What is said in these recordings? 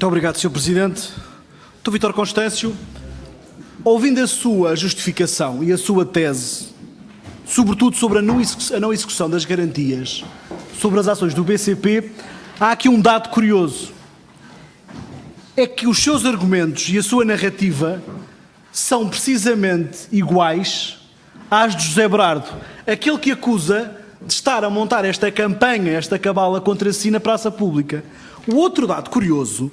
Muito obrigado, Sr. Presidente. Dr. Vítor Constâncio, ouvindo a sua justificação e a sua tese, sobretudo sobre a não execução das garantias sobre as ações do BCP, há aqui um dado curioso. É que os seus argumentos e a sua narrativa são precisamente iguais às de José Brardo, aquele que acusa de estar a montar esta campanha, esta cabala contra si na praça pública. O outro dado curioso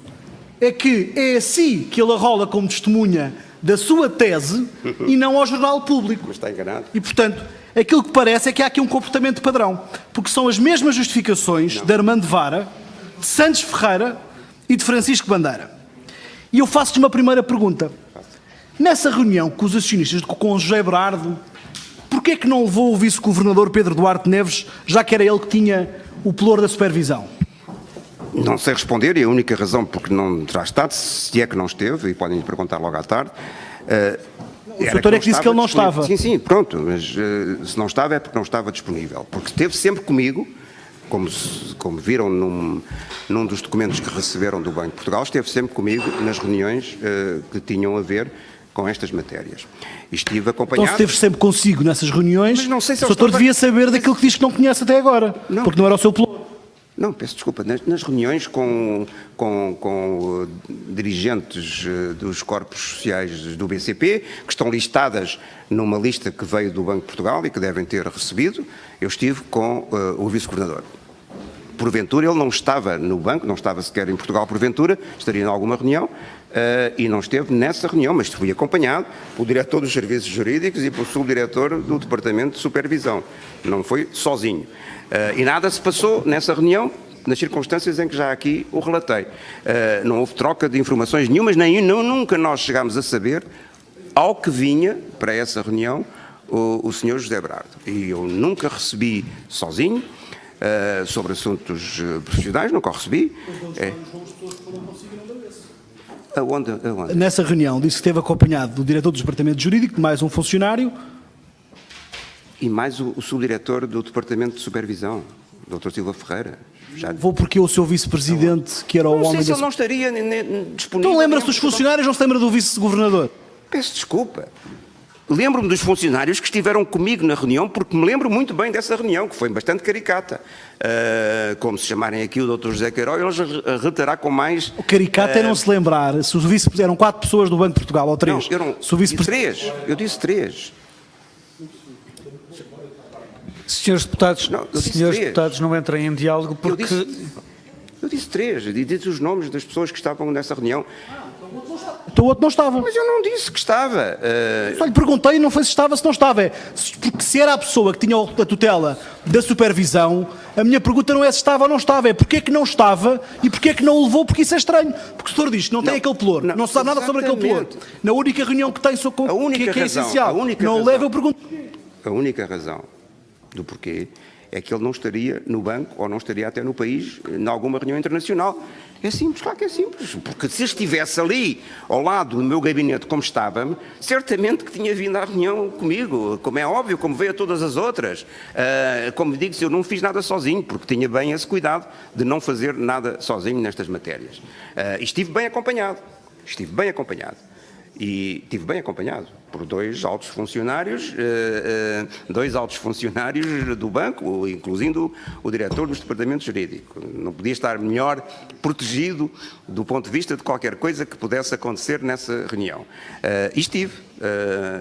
é que é a si que ele arrola como testemunha da sua tese e não ao Jornal Público. Mas está enganado. E, portanto, aquilo que parece é que há aqui um comportamento padrão, porque são as mesmas justificações de Armando Vara, de Santos Ferreira e de Francisco Bandeira. E eu faço-te uma primeira pergunta. Nessa reunião com os acionistas, com o José Brardo, porquê é que não levou o vice-governador Pedro Duarte Neves, já que era ele que tinha o pelour da supervisão? Não sei responder, e a única razão porque não terá estado, se é que não esteve, e podem lhe perguntar logo à tarde. O doutor é que disse que ele não estava. Sim, pronto, mas se não estava é porque não estava disponível. Porque esteve sempre comigo, como viram num dos documentos que receberam do Banco de Portugal, esteve sempre comigo nas reuniões que tinham a ver com estas matérias. E estive acompanhado... Então se esteve sempre consigo nessas reuniões, mas não sei se o doutor devia saber daquilo que diz que não conhece até agora, porque não era o seu pelour. Não, peço desculpa, nas reuniões com dirigentes dos corpos sociais do BCP, que estão listadas numa lista que veio do Banco de Portugal e que devem ter recebido, eu estive com o vice-governador. Porventura, ele não estava no banco, não estava sequer em Portugal, porventura, estaria em alguma reunião, e não esteve nessa reunião, mas fui acompanhado pelo diretor dos serviços jurídicos e pelo subdiretor do Departamento de Supervisão. Não foi sozinho. E nada se passou nessa reunião, nas circunstâncias em que já aqui o relatei. Não houve troca de informações nenhumas, nunca nós chegámos a saber ao que vinha para essa reunião o Sr. José Brardo. E eu nunca recebi sozinho, sobre assuntos profissionais, nunca o recebi. Aonde? Nessa reunião disse que esteve acompanhado do diretor do Departamento Jurídico, de mais um funcionário. E mais o subdiretor do Departamento de Supervisão, Dr. Silva Ferreira. Vou porque o seu vice-presidente, que era o homem... Não sei se ele não estaria disponível... Então lembra-se dos funcionários, não se lembra do vice-governador? Peço desculpa. Lembro-me dos funcionários que estiveram comigo na reunião, porque me lembro muito bem dessa reunião, que foi bastante caricata. Como se chamarem aqui o Dr. José Queiroz, ele reterá com mais... O caricata é não se lembrar. Se o vice eram 4 pessoas do Banco de Portugal, ou 3. Não, eu disse 3. Senhores deputados, não entrem em diálogo porque... Eu disse 3, eu disse os nomes das pessoas que estavam nessa reunião. Então o outro não estava. Mas eu não disse que estava. Só lhe perguntei, não foi se estava, se não estava. Porque se era a pessoa que tinha a tutela da supervisão, a minha pergunta não é se estava ou não estava, é porque é que não estava e porque é que não o levou, porque isso é estranho. Porque o senhor diz que não tem aquele pelour, não se sabe nada sobre aquele pelour. Na única reunião que tem, que é essencial, não o leva, eu pergunto. A única razão do porquê é que ele não estaria no banco ou não estaria até no país em alguma reunião internacional. É simples, claro que é simples, porque se estivesse ali ao lado do meu gabinete como estava, certamente que tinha vindo à reunião comigo, como é óbvio, como veio a todas as outras. Como digo, eu não fiz nada sozinho, porque tinha bem esse cuidado de não fazer nada sozinho nestas matérias. E estive bem acompanhado. E estive bem acompanhado por dois altos funcionários do banco, incluindo o diretor do Departamento Jurídico. Não podia estar melhor protegido do ponto de vista de qualquer coisa que pudesse acontecer nessa reunião. E estive.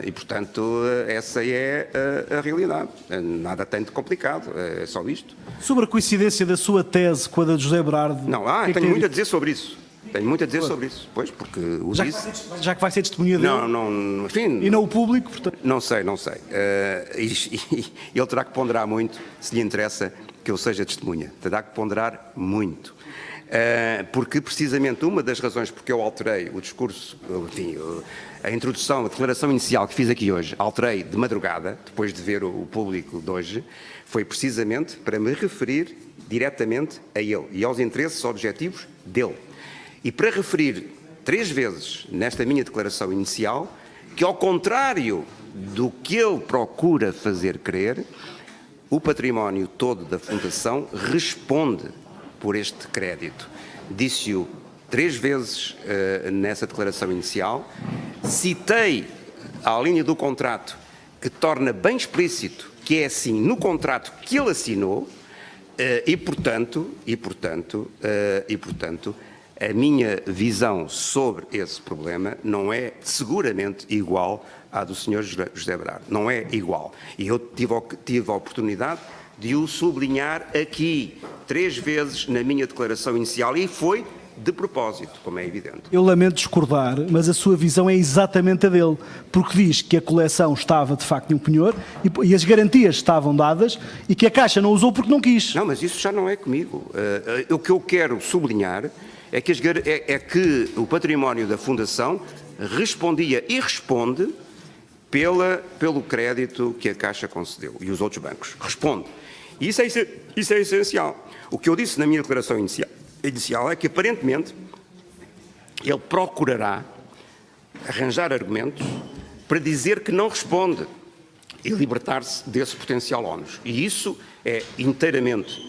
E, portanto, essa é a realidade. Nada tem de complicado, é só isto. Sobre a coincidência da sua tese com a de José Brardo... Não, tenho muito a dizer sobre isso. Tenho muito a dizer sobre isso, pois, porque o disse... Já que vai ser testemunha dele? Não, enfim... E não o público, portanto... Não sei. Ele terá que ponderar muito, se lhe interessa que eu seja testemunha. Terá que ponderar muito. Porque, precisamente, uma das razões porque eu alterei o discurso, enfim, a introdução, a declaração inicial que fiz aqui hoje, alterei de madrugada, depois de ver o público de hoje, foi precisamente para me referir diretamente a ele e aos interesses objetivos dele. E para referir 3 vezes nesta minha declaração inicial que, ao contrário do que ele procura fazer crer, o património todo da Fundação responde por este crédito. Disse-o 3 vezes nessa declaração inicial, citei a linha do contrato que torna bem explícito que é assim no contrato que ele assinou e, portanto, a minha visão sobre esse problema não é seguramente igual à do Sr. José Berardo. Não é igual. E eu tive a oportunidade de o sublinhar aqui 3 vezes na minha declaração inicial e foi de propósito, como é evidente. Eu lamento discordar, mas a sua visão é exatamente a dele, porque diz que a coleção estava de facto em um penhor e as garantias estavam dadas e que a Caixa não usou porque não quis. Não, mas isso já não é comigo. O que eu quero sublinhar é que o património da Fundação respondia e responde pelo crédito que a Caixa concedeu e os outros bancos. Responde. E isso é essencial. O que eu disse na minha declaração inicial é que, aparentemente, ele procurará arranjar argumentos para dizer que não responde e libertar-se desse potencial ónus. E isso é inteiramente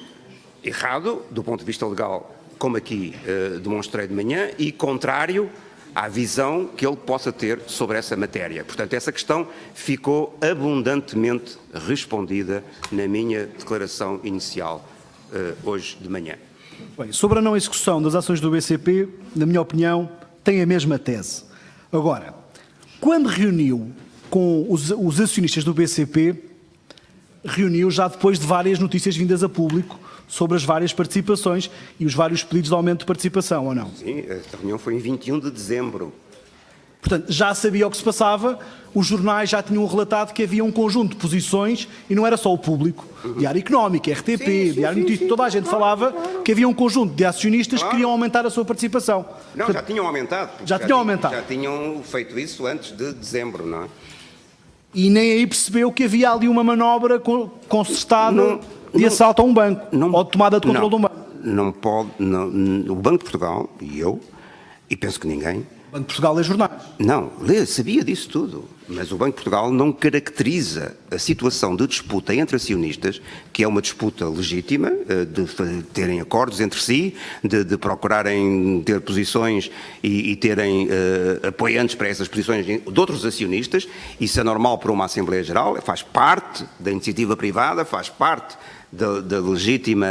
errado, do ponto de vista legal, como aqui demonstrei de manhã, e contrário à visão que ele possa ter sobre essa matéria. Portanto, essa questão ficou abundantemente respondida na minha declaração inicial hoje de manhã. Bem, sobre a não execução das ações do BCP, na minha opinião, tem a mesma tese. Agora, quando reuniu com os acionistas do BCP, reuniu já depois de várias notícias vindas a público sobre as várias participações e os vários pedidos de aumento de participação, ou não? Sim, esta reunião foi em 21 de dezembro. Portanto, já sabia o que se passava, os jornais já tinham relatado que havia um conjunto de posições, e não era só o público, Diário Económico, RTP, Diário Notícias, toda a gente falava que havia um conjunto de acionistas que queriam aumentar a sua participação. Não, Portanto, já tinham aumentado. Já tinham aumentado. Já tinham feito isso antes de dezembro, não é? E nem aí percebeu que havia ali uma manobra concertada de assalto a um banco, ou de tomada de controle de um banco. Não pode, o Banco de Portugal, e penso que ninguém... O Banco de Portugal é jornais. Não, sabia disso tudo, mas o Banco de Portugal não caracteriza a situação de disputa entre acionistas, que é uma disputa legítima, de terem acordos entre si, de procurarem ter posições e terem apoiantes para essas posições de outros acionistas. Isso é normal para uma Assembleia Geral, faz parte da iniciativa privada, faz parte da legítima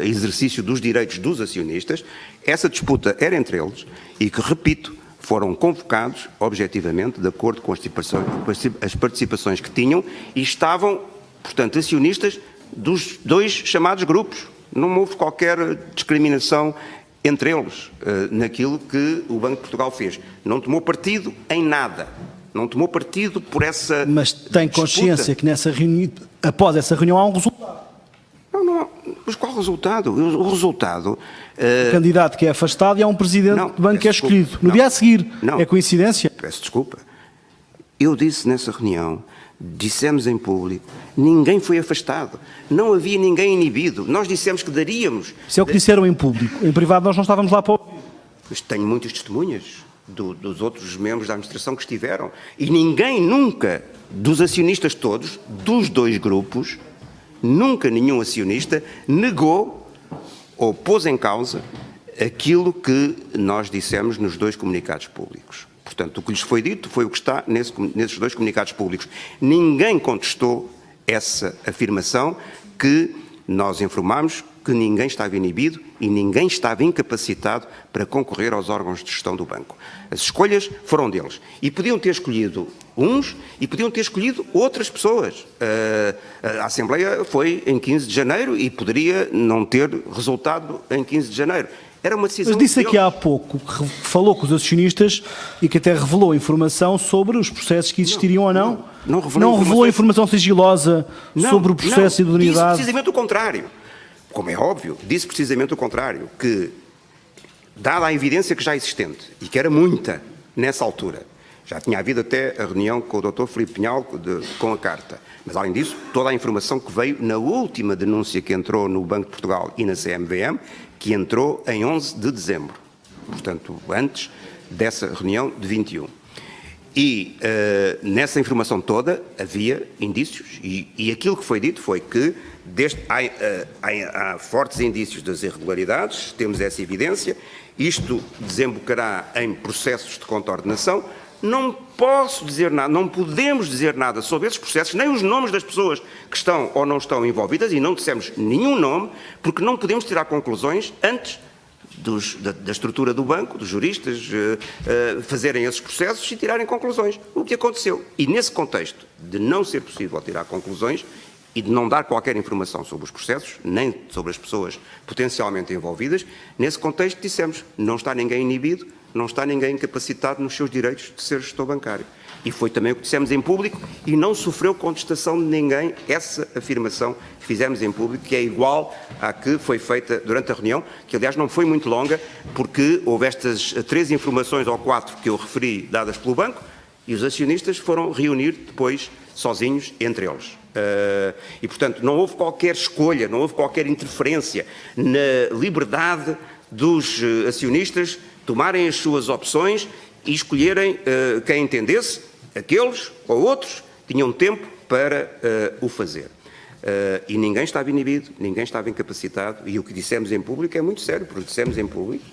exercício dos direitos dos acionistas. Essa disputa era entre eles e que, repito, foram convocados, objetivamente, de acordo com as participações que tinham e estavam, portanto, acionistas dos 2 chamados grupos. Não houve qualquer discriminação entre eles naquilo que o Banco de Portugal fez. Não tomou partido em nada. Não tomou partido por essa Mas tem consciência que nessa reunião, após essa reunião há um resultado. Não. Mas qual resultado? O resultado... O candidato que é afastado e há um presidente de banco que é escolhido. No dia a seguir. É coincidência? Peço desculpa. Eu disse nessa reunião, dissemos em público, ninguém foi afastado. Não havia ninguém inibido. Nós dissemos que daríamos... Isso é o que disseram em público. Em privado nós não estávamos lá para ouvir. Mas tenho muitas testemunhas dos outros membros da administração que estiveram. E ninguém nunca, dos acionistas todos, dos 2 grupos, nunca nenhum acionista negou ou pôs em causa aquilo que nós dissemos nos 2 comunicados públicos. Portanto, o que lhes foi dito foi o que está nesses 2 comunicados públicos. Ninguém contestou essa afirmação que nós informámos que ninguém estava inibido e ninguém estava incapacitado para concorrer aos órgãos de gestão do banco. As escolhas foram deles. E podiam ter escolhido uns e podiam ter escolhido outras pessoas. A Assembleia foi em 15 de janeiro e poderia não ter resultado em 15 de janeiro. Era uma decisão... Mas disse aqui há pouco que falou com os acionistas e que até revelou informação sobre os processos que existiriam ou não. Não revelou informação sigilosa sobre o processo de idoneidade. Disse precisamente o contrário. Como é óbvio, disse precisamente o contrário, que, dada a evidência que já existente, e que era muita nessa altura, já tinha havido até a reunião com o Dr. Filipe Pinhal com a carta, mas além disso, toda a informação que veio na última denúncia que entrou no Banco de Portugal e na CMVM, que entrou em 11 de dezembro, portanto, antes dessa reunião de 21. E nessa informação toda havia indícios, e aquilo que foi dito foi que há fortes indícios das irregularidades, temos essa evidência, isto desembocará em processos de contraordenação. Não posso dizer nada, não podemos dizer nada sobre esses processos, nem os nomes das pessoas que estão ou não estão envolvidas, e não dissemos nenhum nome, porque não podemos tirar conclusões antes da estrutura do banco, dos juristas, fazerem esses processos e tirarem conclusões. O que aconteceu? E nesse contexto de não ser possível tirar conclusões e de não dar qualquer informação sobre os processos, nem sobre as pessoas potencialmente envolvidas, nesse contexto dissemos, não está ninguém inibido, não está ninguém incapacitado nos seus direitos de ser gestor bancário. E foi também o que dissemos em público e não sofreu contestação de ninguém essa afirmação que fizemos em público, que é igual à que foi feita durante a reunião, que aliás não foi muito longa, porque houve estas 3 informações ou 4 que eu referi dadas pelo banco e os acionistas foram reunir depois sozinhos entre eles. E portanto não houve qualquer escolha, não houve qualquer interferência na liberdade dos acionistas tomarem as suas opções e escolherem quem entendesse, aqueles ou outros, tinham tempo para o fazer. E ninguém estava inibido, ninguém estava incapacitado, e o que dissemos em público é muito sério, porque dissemos em público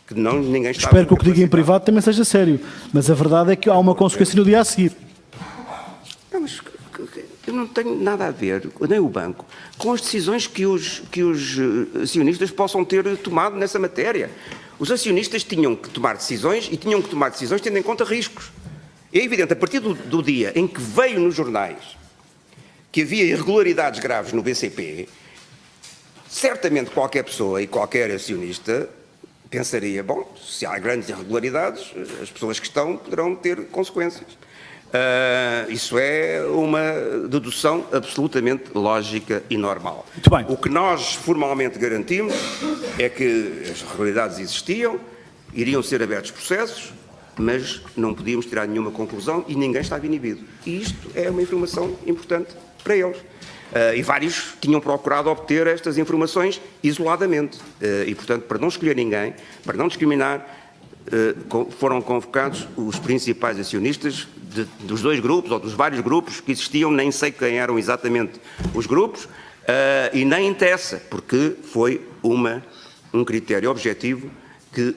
que ninguém estava Espero que o que diga em privado também seja sério, mas a verdade é que há uma consequência no dia a seguir. Não, mas eu não tenho nada a ver, nem o banco, com as decisões que os acionistas possam ter tomado nessa matéria. Os acionistas tinham que tomar decisões e tinham que tomar decisões tendo em conta riscos. É evidente, a partir do dia em que veio nos jornais que havia irregularidades graves no BCP, certamente qualquer pessoa e qualquer acionista pensaria, bom, se há grandes irregularidades, as pessoas que estão poderão ter consequências. Isso é uma dedução absolutamente lógica e normal. Muito bem. O que nós formalmente garantimos é que as irregularidades existiam, iriam ser abertos processos, mas não podíamos tirar nenhuma conclusão e ninguém estava inibido. E isto é uma informação importante para eles. E vários tinham procurado obter estas informações isoladamente. E, portanto, para não escolher ninguém, para não discriminar, foram convocados os principais acionistas dos 2 grupos, ou dos vários grupos que existiam, nem sei quem eram exatamente os grupos, e nem interessa, porque foi um critério objetivo que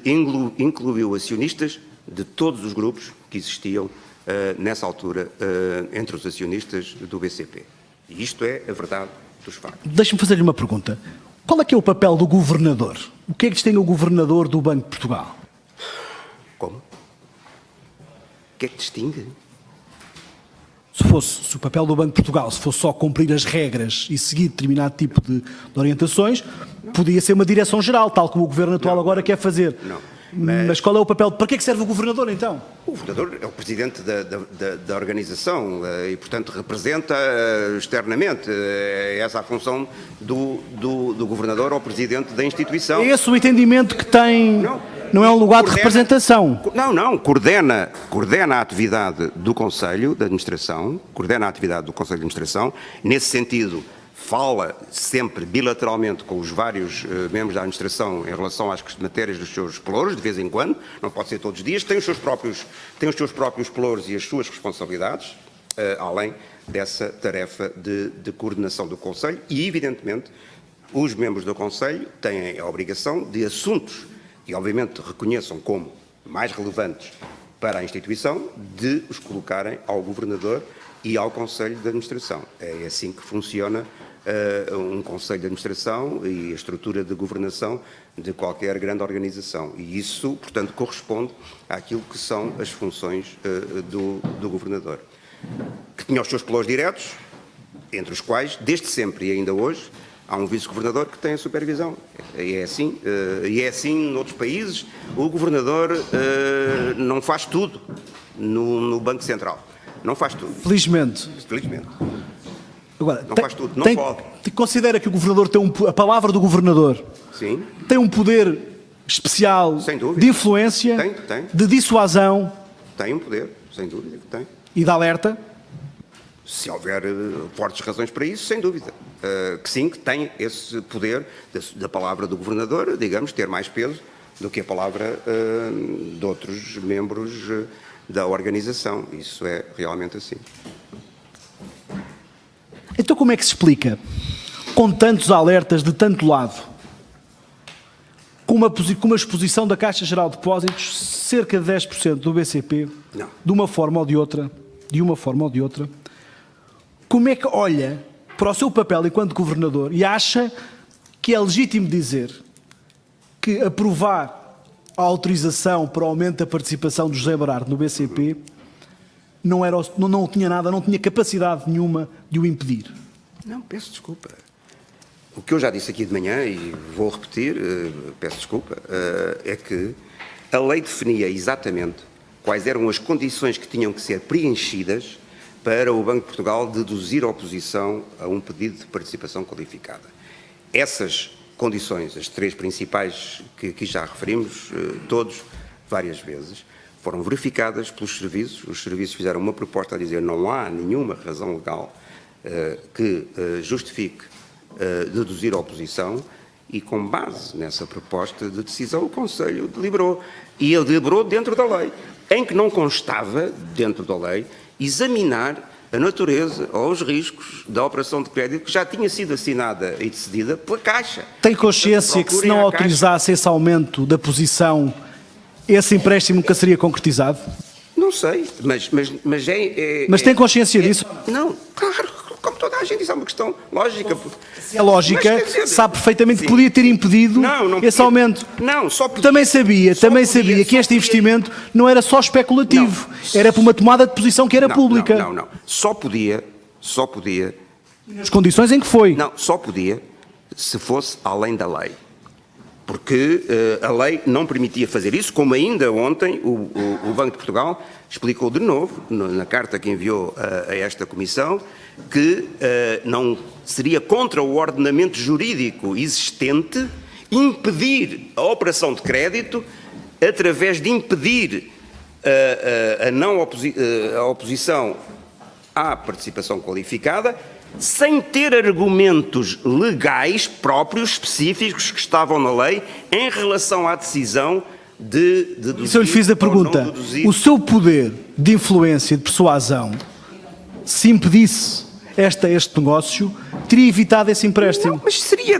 incluiu acionistas de todos os grupos que existiam nessa altura entre os acionistas do BCP. E isto é a verdade dos factos. Deixe-me fazer-lhe uma pergunta. Qual é que é o papel do governador? O que é que distingue o governador do Banco de Portugal? Como? O que é que distingue? Se o papel do Banco de Portugal se fosse só cumprir as regras e seguir determinado tipo de orientações, podia ser uma direção-geral, tal como o Governo atual agora quer fazer. Não. Mas qual é o papel? Para que é que serve o Governador, então? O Governador é o Presidente da organização e, portanto, representa externamente. É essa a função do Governador ou Presidente da instituição. É esse o entendimento que tem... Não é um lugar de representação. Não. Coordena a atividade do Conselho de Administração, nesse sentido, fala sempre bilateralmente com os vários membros da administração em relação às matérias dos seus pelouros, de vez em quando, não pode ser todos os dias, tem os seus próprios pelouros e as suas responsabilidades, além dessa tarefa de coordenação do Conselho e, evidentemente, os membros do Conselho têm a obrigação de assuntos e, obviamente, reconheçam como mais relevantes para a instituição, de os colocarem ao Governador e ao Conselho de Administração. É assim que funciona um Conselho de Administração e a estrutura de governação de qualquer grande organização. E isso, portanto, corresponde àquilo que são as funções do Governador. Que tinha os seus pelouros diretos, entre os quais, desde sempre e ainda hoje, há um vice-governador que tem a supervisão. E é assim noutros países. O governador não faz tudo no Banco Central. Não faz tudo. Felizmente. Agora, não faz tudo, não pode. Considera que o governador tem a palavra do governador? Sim. Tem um poder especial de influência, de dissuasão? Tem um poder, sem dúvida que tem. E de alerta? Se houver fortes razões para isso, sem dúvida. Que sim, que tem esse poder da palavra do governador, digamos, ter mais peso do que a palavra de outros membros da organização. Isso é realmente assim. Então como é que se explica, com tantos alertas de tanto lado, com uma exposição da Caixa Geral de Depósitos, cerca de 10% do BCP, Não. de uma forma ou de outra, como é que olha para o seu papel enquanto governador e acha que é legítimo dizer que aprovar a autorização para o aumento da participação do José Berardo no BCP não tinha nada, não tinha capacidade nenhuma de o impedir? Não, peço desculpa. O que eu já disse aqui de manhã, e vou repetir, peço desculpa, é que a lei definia exatamente quais eram as condições que tinham que ser preenchidas para o Banco de Portugal deduzir a oposição a um pedido de participação qualificada. Essas condições, as 3 principais que aqui já referimos, todos, várias vezes, foram verificadas pelos serviços. Os serviços fizeram uma proposta a dizer não há nenhuma razão legal que justifique deduzir a oposição, e com base nessa proposta de decisão o Conselho deliberou. E ele deliberou dentro da lei, em que não constava, dentro da lei, examinar a natureza ou os riscos da operação de crédito que já tinha sido assinada e decidida pela Caixa. Tem consciência que se não autorizasse esse aumento da posição, esse empréstimo nunca seria concretizado? Não sei, mas Mas tem consciência disso? Não, claro, como toda a gente, isso é uma questão lógica. Se é lógica, Mas, quer dizer, sabe perfeitamente que sim. podia ter impedido esse aumento. Não, só podia. Também sabia que este investimento não era só especulativo, era por uma tomada de posição que era pública. Não. Só podia. Nas condições em que foi. Não, só podia se fosse além da lei. Porque a lei não permitia fazer isso, como ainda ontem o Banco de Portugal explicou de novo, na carta que enviou a esta Comissão, que não seria contra o ordenamento jurídico existente impedir a operação de crédito através de impedir a oposição à participação qualificada, sem ter argumentos legais próprios, específicos, que estavam na lei, em relação à decisão de deduzir. Se eu lhe fiz a pergunta, o seu poder de influência, de persuasão, se impedisse este negócio, teria evitado esse empréstimo? Não, mas seria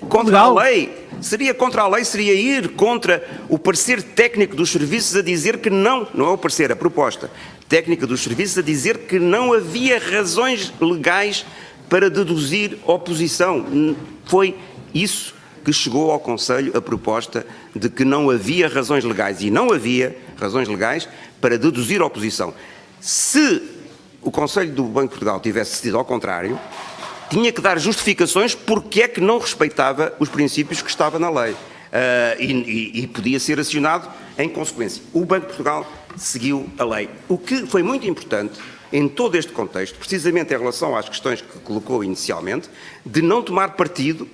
contra legal. a lei. Seria contra a lei, seria ir contra o parecer técnico dos serviços a dizer que não é o parecer, a proposta técnica dos serviços a dizer que não havia razões legais para deduzir oposição. Foi isso que chegou ao Conselho, a proposta de que não havia razões legais, e não havia razões legais para deduzir oposição. Se o Conselho do Banco de Portugal tivesse decidido ao contrário, tinha que dar justificações porque é que não respeitava os princípios que estava na lei. E podia ser acionado em consequência. O Banco de Portugal seguiu a lei. O que foi muito importante em todo este contexto, precisamente em relação às questões que colocou inicialmente, de não tomar partido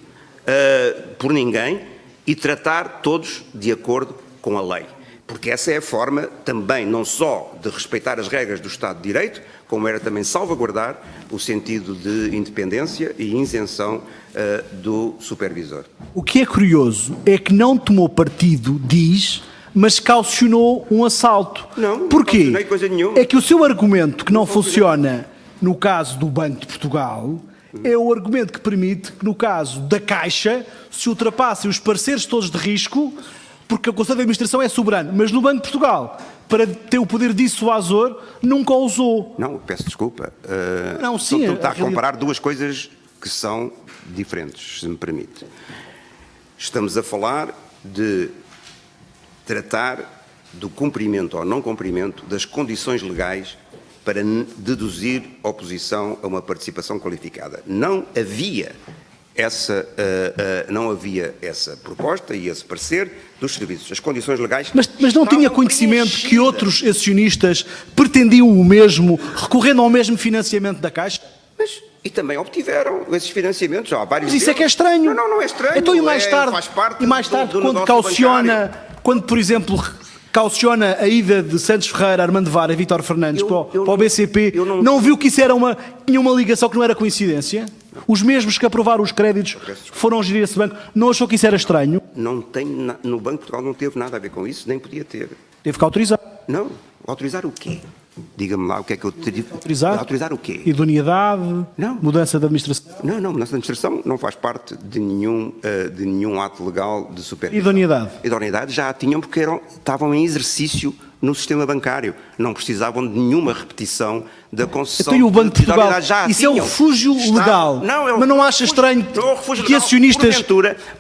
por ninguém e tratar todos de acordo com a lei. Porque essa é a forma também, não só de respeitar as regras do Estado de Direito, como era também salvaguardar o sentido de independência e isenção do supervisor. O que é curioso é que não tomou partido, diz, mas caucionou um assalto. Não, porquê? Não caucionei coisa nenhuma. É que o seu argumento que não funciona no caso do Banco de Portugal é o argumento que permite que no caso da Caixa se ultrapassem os pareceres todos de risco, porque o Conselho de Administração é soberano, mas no Banco de Portugal, para ter o poder dissuasor, nunca o usou. Não, peço desculpa. Não, sim. Está a comparar duas coisas que são diferentes, se me permite. Estamos a falar de tratar do cumprimento ou não cumprimento das condições legais para deduzir oposição a uma participação qualificada. Não havia essa proposta e esse parecer dos serviços. As condições legais... Mas não tinha conhecimento que outros acionistas pretendiam o mesmo, recorrendo ao mesmo financiamento da Caixa? E também obtiveram esses financiamentos. Há vários. Mas isso é que é estranho. Não é estranho. Então, e mais tarde, faz parte do quando cauciona, quando, por exemplo, cauciona a ida de Santos Ferreira, Armando Vara e Vítor Fernandes para o BCP, não viu que isso tinha uma ligação que não era coincidência? Os mesmos que aprovaram os créditos foram gerir esse banco. Não achou que isso era estranho? Não tem, no Banco de Portugal não teve nada a ver com isso, nem podia ter. Teve que autorizar. Não, autorizar o quê? Diga-me lá o que é que eu teria... Autorizar? Autorizar o quê? Idoneidade? Não. Mudança de administração? Não, mudança de administração não faz parte de nenhum ato legal de supervisão. Idoneidade? Idoneidade já a tinham porque estavam em exercício no sistema bancário. Não precisavam de nenhuma repetição da concessão. Então, e o Banco de Portugal? Idoneidade já a Isso é um tinham. refúgio legal. Não, mas não acha estranho que acionistas...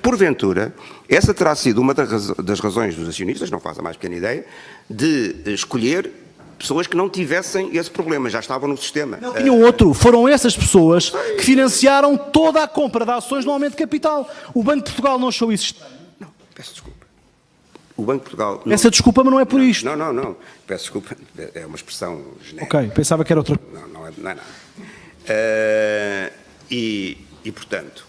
Porventura, essa terá sido uma das razões dos acionistas, não faz a mais pequena ideia, de escolher pessoas que não tivessem esse problema, já estavam no sistema. Não tinham outro. Foram essas pessoas que financiaram toda a compra de ações no aumento de capital. O Banco de Portugal não achou isso estranho. Não, peço desculpa. O Banco de Portugal... Essa desculpa, mas não é por isto. Não. Peço desculpa. É uma expressão genérica. Ok, pensava que era outra. Não é nada. Portanto,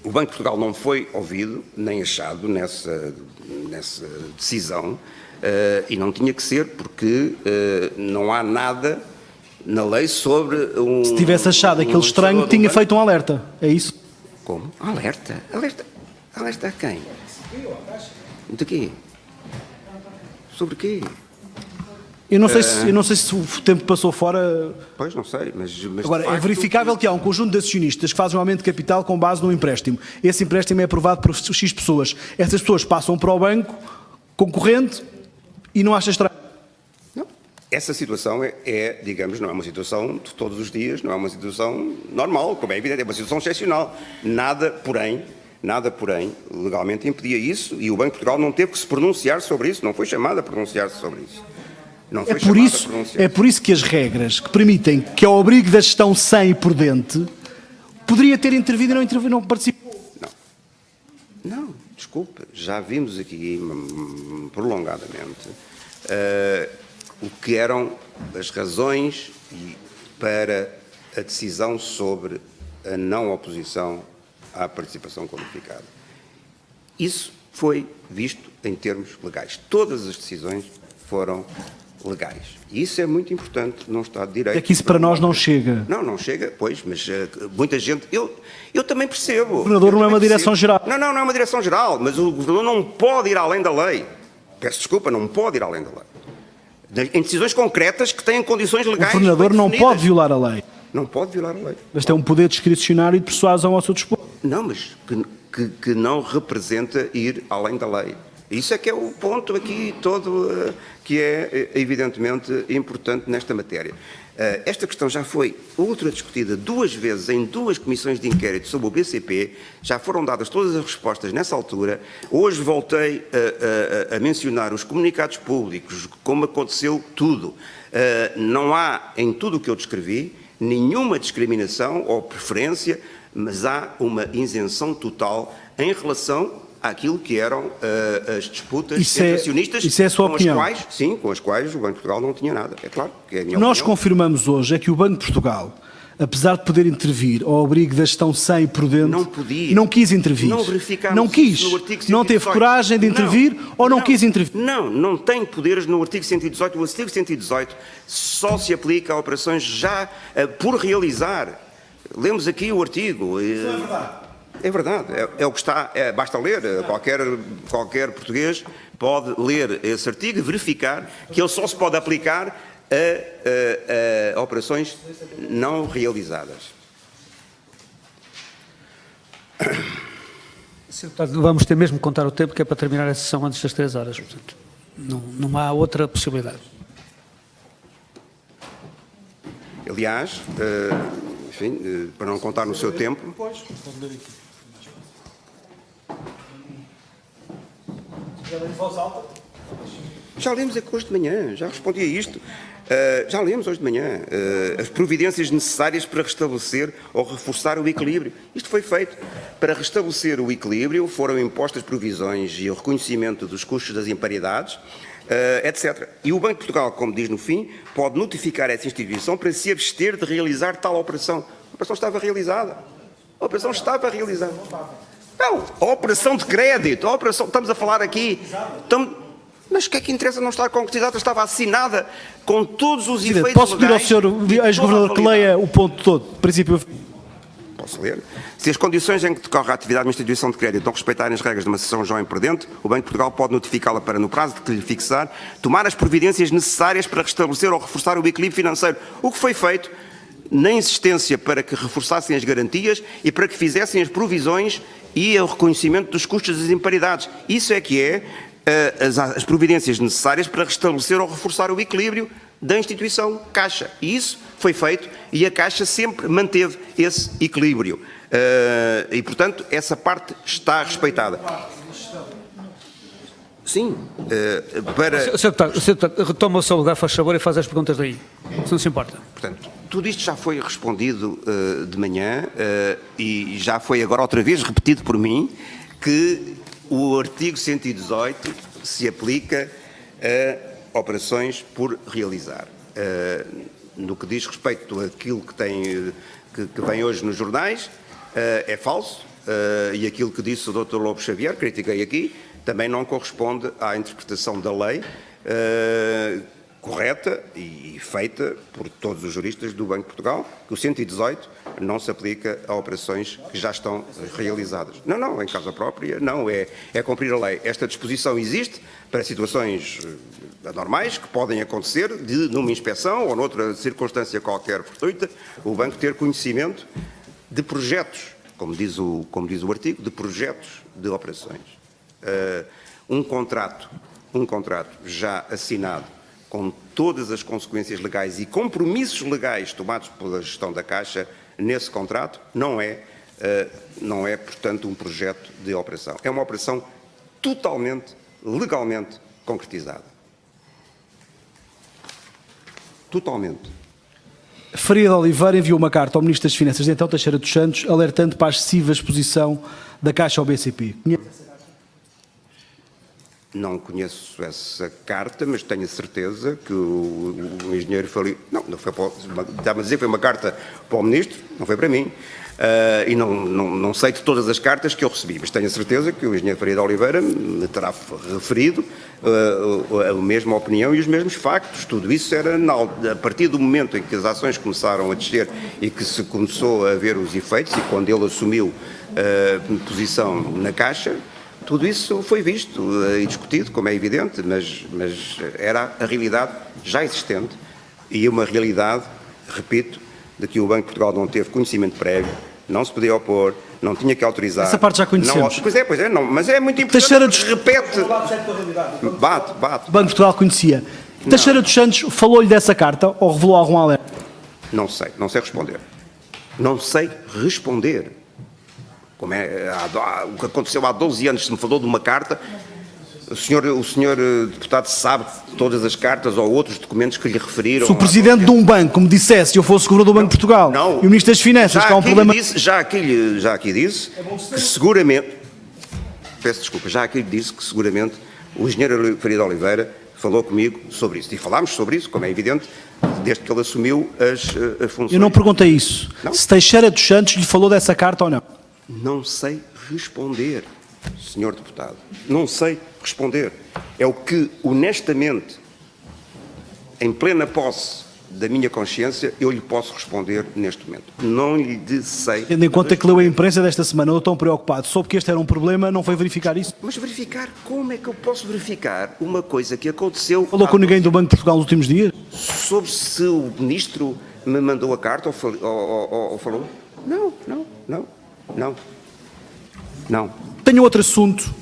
o Banco de Portugal não foi ouvido, nem achado nessa decisão, e não tinha que ser, porque não há nada na lei sobre um... Se tivesse achado aquele estranho, tinha feito um alerta. É isso? Como? Alerta? Alerta a quem? De quê? Sobre quê? Eu não sei se o tempo passou fora... Pois, não sei, mas Agora, é verificável que há um conjunto de acionistas que fazem um aumento de capital com base num empréstimo. Esse empréstimo é aprovado por X pessoas. Essas pessoas passam para o banco concorrente e não acha estranho. Não. Essa situação digamos, não é uma situação de todos os dias, não é uma situação normal, como é evidente, é uma situação excepcional. Nada, porém, legalmente impedia isso, e o Banco de Portugal não teve que se pronunciar sobre isso, não foi chamado a pronunciar-se sobre isso. É por isso que as regras que permitem que ao abrigo da gestão sem e prudente poderia ter intervido e não participou. Não, desculpe, já vimos aqui prolongadamente o que eram as razões para a decisão sobre a não oposição à participação qualificada. Isso foi visto em termos legais. Todas as decisões foram legais. E isso é muito importante num Estado de Direito. É que isso para nós não chega. Não chega, pois, mas muita gente... Eu também percebo. O governador não é uma direção-geral. Não é uma direção-geral, mas o governador não pode ir além da lei. Peço desculpa, não pode ir além da lei. Em decisões concretas que têm condições legais. O governador não pode violar a lei. Não pode violar a lei. Mas tem um poder discricionário e de persuasão ao seu dispor. Não, mas que não representa ir além da lei. Isso é que é o ponto aqui todo que é evidentemente importante nesta matéria. Esta questão já foi ultra discutida 2 vezes em 2 comissões de inquérito sobre o BCP, já foram dadas todas as respostas nessa altura. Hoje voltei a mencionar os comunicados públicos, como aconteceu tudo. Não há, em tudo o que eu descrevi, nenhuma discriminação ou preferência, mas há uma isenção total em relação àquilo que eram as disputas entre acionistas, isso é a sua opinião? Com as quais o Banco de Portugal não tinha nada. É claro que é a minha Nós opinião. confirmamos hoje é que o Banco de Portugal, apesar de poder intervir ao abrigo da gestão sem e prudente, não quis intervir. Não quis. Não teve coragem de intervir ou não quis intervir? Não tem poderes no artigo 118. O artigo 118 só se aplica a operações já por realizar. Lemos aqui o artigo. Isso é verdade. É verdade, é o que está, basta ler, qualquer português pode ler esse artigo e verificar que ele só se pode aplicar a operações não realizadas. Vamos ter mesmo que contar o tempo, que é para terminar a sessão antes das 3 horas, portanto, não há outra possibilidade. Aliás, enfim, para não contar no seu tempo... Já lemos hoje de manhã, já respondi a isto. Já lemos hoje de manhã as providências necessárias para restabelecer ou reforçar o equilíbrio. Isto foi feito. Para restabelecer o equilíbrio foram impostas provisões e o reconhecimento dos custos das imparidades, etc. E o Banco de Portugal, como diz no fim, pode notificar essa instituição para se abster de realizar tal operação. A operação estava realizada. Não, a operação de crédito, estamos a falar aqui... Mas o que é que interessa não estar concretizada? Estava assinada com todos os Presidente, efeitos posso pedir ao legais senhor e ex-governador toda a que leia o ponto todo, princípio. Posso ler? Se as condições em que decorre a atividade de uma instituição de crédito não respeitarem as regras de uma cessão já imprudente, o Banco de Portugal pode notificá-la para, no prazo de que lhe fixar, tomar as providências necessárias para restabelecer ou reforçar o equilíbrio financeiro. O que foi feito na insistência para que reforçassem as garantias e para que fizessem as provisões e o reconhecimento dos custos das imparidades. Isso é que é as providências necessárias para restabelecer ou reforçar o equilíbrio da instituição Caixa. E isso foi feito e a Caixa sempre manteve esse equilíbrio. E, portanto, essa parte está respeitada. Sim, para... O senhor deputado, retoma o seu lugar, faz favor, e faz as perguntas daí, se não se importa. Portanto, tudo isto já foi respondido de manhã e já foi agora outra vez repetido por mim que o artigo 118 se aplica a operações por realizar. No que diz respeito àquilo que vem hoje nos jornais, é falso, e aquilo que disse o Dr. Lobo Xavier, critiquei aqui, também não corresponde à interpretação da lei correta e feita por todos os juristas do Banco de Portugal, que o 118 não se aplica a operações que já estão realizadas. Não, em causa própria, não, é cumprir a lei. Esta disposição existe para situações anormais que podem acontecer numa inspeção ou noutra circunstância qualquer fortuita, o banco ter conhecimento de projetos, como diz o artigo, de projetos de operações. Um contrato já assinado com todas as consequências legais e compromissos legais tomados pela gestão da Caixa nesse contrato, não é, portanto, um projeto de operação. É uma operação totalmente, legalmente concretizada. Totalmente. Faria de Oliveira enviou uma carta ao Ministro das Finanças, então Teixeira dos Santos, alertando para a excessiva exposição da Caixa ao BCP. Não conheço essa carta, mas tenho a certeza que o engenheiro Faria... Não foi para... Estava a dizer que foi uma carta para o Ministro, não foi para mim. E não sei de todas as cartas que eu recebi, mas tenho a certeza que o engenheiro Faria de Oliveira me terá referido a mesma opinião e os mesmos factos. Tudo isso era a partir do momento em que as ações começaram a descer e que se começou a ver os efeitos e quando ele assumiu a posição na Caixa, tudo isso foi visto e discutido, como é evidente, mas era a realidade já existente e uma realidade, repito, de que o Banco de Portugal não teve conhecimento prévio, não se podia opor, não tinha que autorizar. Essa parte já conhecemos. Pois é, não, mas é muito importante. Teixeira dos... Repete. Bate. O Banco de Portugal conhecia. Teixeira dos Santos falou-lhe dessa carta ou revelou algum alerta? Não sei responder. Não sei responder. Como o que aconteceu há 12 anos, se me falou de uma carta, o senhor deputado sabe todas as cartas ou outros documentos que lhe referiram. Se o presidente de um banco me dissesse que eu fosse governador do Banco de Portugal e o Ministro das Finanças, que há um problema... Já aqui disse que seguramente, peço desculpa, já aqui disse que seguramente o engenheiro Faria de Oliveira falou comigo sobre isso. E falámos sobre isso, como é evidente, desde que ele assumiu as funções. Eu não perguntei isso. Não? Se Teixeira dos Santos lhe falou dessa carta ou não? Não sei responder, senhor deputado. Não sei responder. É o que, honestamente, em plena posse da minha consciência, eu lhe posso responder neste momento. Não lhe sei. Tendo em conta que leu a imprensa desta semana, eu estou tão preocupado. Soube que este era um problema, não foi verificar isso? Mas verificar? Como é que eu posso verificar uma coisa que aconteceu... Falou com ninguém do Banco de Portugal nos últimos dias? Sobre se o ministro me mandou a carta ou falou? Não. Tenho outro assunto.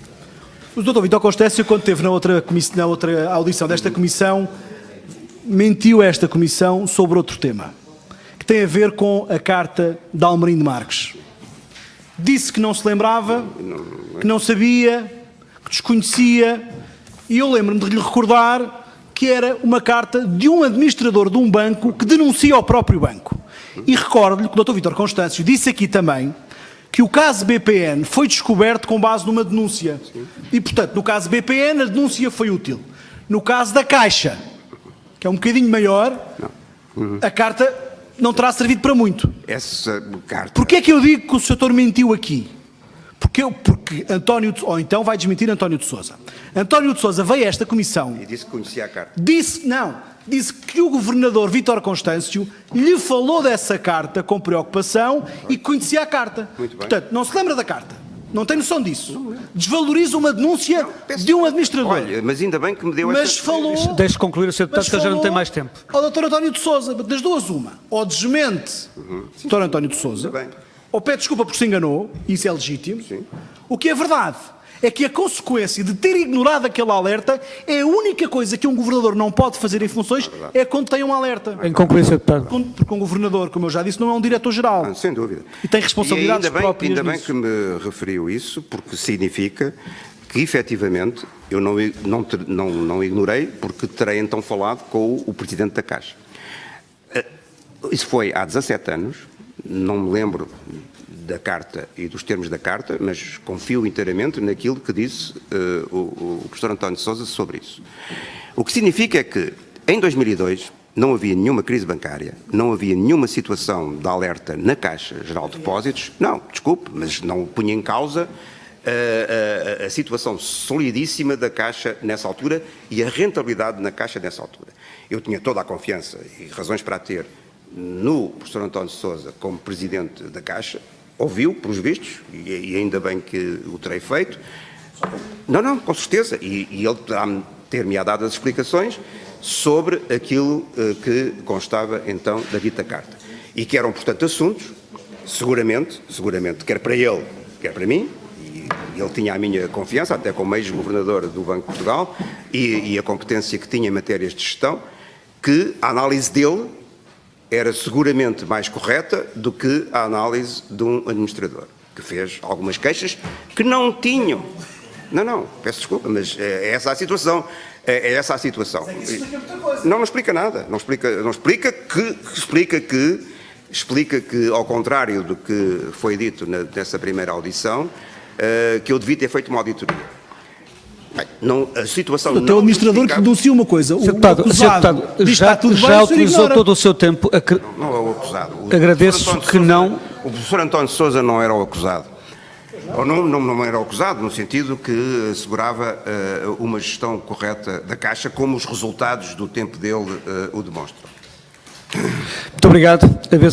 O Dr. Vítor Constâncio, quando esteve na outra audição desta comissão, mentiu a esta comissão sobre outro tema, que tem a ver com a carta de Almerindo Marques. Disse que não se lembrava, que não sabia, que desconhecia, e eu lembro-me de lhe recordar que era uma carta de um administrador de um banco que denuncia ao próprio banco. E recordo-lhe que o Dr. Vítor Constâncio disse aqui também que o caso BPN foi descoberto com base numa denúncia. Sim. E, portanto, no caso BPN, a denúncia foi útil. No caso da Caixa, que é um bocadinho maior, a carta não terá servido para muito. Essa carta... Porquê é que eu digo que o Sr. mentiu aqui? Porque Porque António, ou então vai desmentir António de Sousa. António de Sousa veio a esta comissão, E disse que conhecia a carta. disse que o governador Vítor Constâncio lhe falou dessa carta com preocupação e conhecia a carta. Muito bem. Portanto, não se lembra da carta, não tem noção disso. Desvaloriza uma denúncia de um administrador. Olha, mas ainda bem que me deu Mas esta... falou... Deixe concluir o Sr. Deputado, que eu já não tenho mais tempo. Ao Dr. António de Sousa, das duas uma, ou desmente o Dr. António de Sousa, Muito bem. ou pede desculpa porque se enganou, isso é legítimo. Sim. O que é verdade é que a consequência de ter ignorado aquele alerta é a única coisa que um governador não pode fazer em funções, é quando tem um alerta. Em concluir, Sr. Deputado. Porque um governador, como eu já disse, não é um diretor-geral. Sem dúvida. E tem responsabilidades próprias Ainda bem nisso. que me referiu isso, porque significa que, efetivamente, eu não ignorei, porque terei então falado com o Presidente da Caixa. Isso foi há 17 anos, não me lembro da carta e dos termos da carta, mas confio inteiramente naquilo que disse o professor António de Sousa sobre isso. O que significa é que, em 2002, não havia nenhuma crise bancária, não havia nenhuma situação de alerta na Caixa Geral de Depósitos, não, desculpe, mas não punha em causa a situação solidíssima da Caixa nessa altura e a rentabilidade na Caixa nessa altura. Eu tinha toda a confiança e razões para a ter no professor António de Sousa como Presidente da Caixa, ouviu, pelos vistos, e ainda bem que o terei feito. Não, com certeza. E ele ter-me dado as explicações sobre aquilo que constava então da dita carta. E que eram, portanto, assuntos, seguramente, quer para ele, quer para mim, e ele tinha a minha confiança, até como ex-governador do Banco de Portugal, e a competência que tinha em matérias de gestão, que a análise dele era seguramente mais correta do que a análise de um administrador, que fez algumas queixas que não tinham. Não, peço desculpa, mas é essa a situação. É essa a situação. Mas é que isso explica muita coisa. Não explica nada. Não explica que, ao contrário do que foi dito nessa primeira audição, que eu devia ter feito uma auditoria. Bem, a situação O teu administrador que denuncia uma coisa, Sr. Deputado, diz que está tudo bem, já o senhor utilizou ignora. todo o seu tempo. Não é o acusado. Agradeço que não. O professor António de Sousa não era o acusado. Ou não era o acusado, no sentido que assegurava uma gestão correta da Caixa, como os resultados do tempo dele o demonstram. Muito obrigado. A vez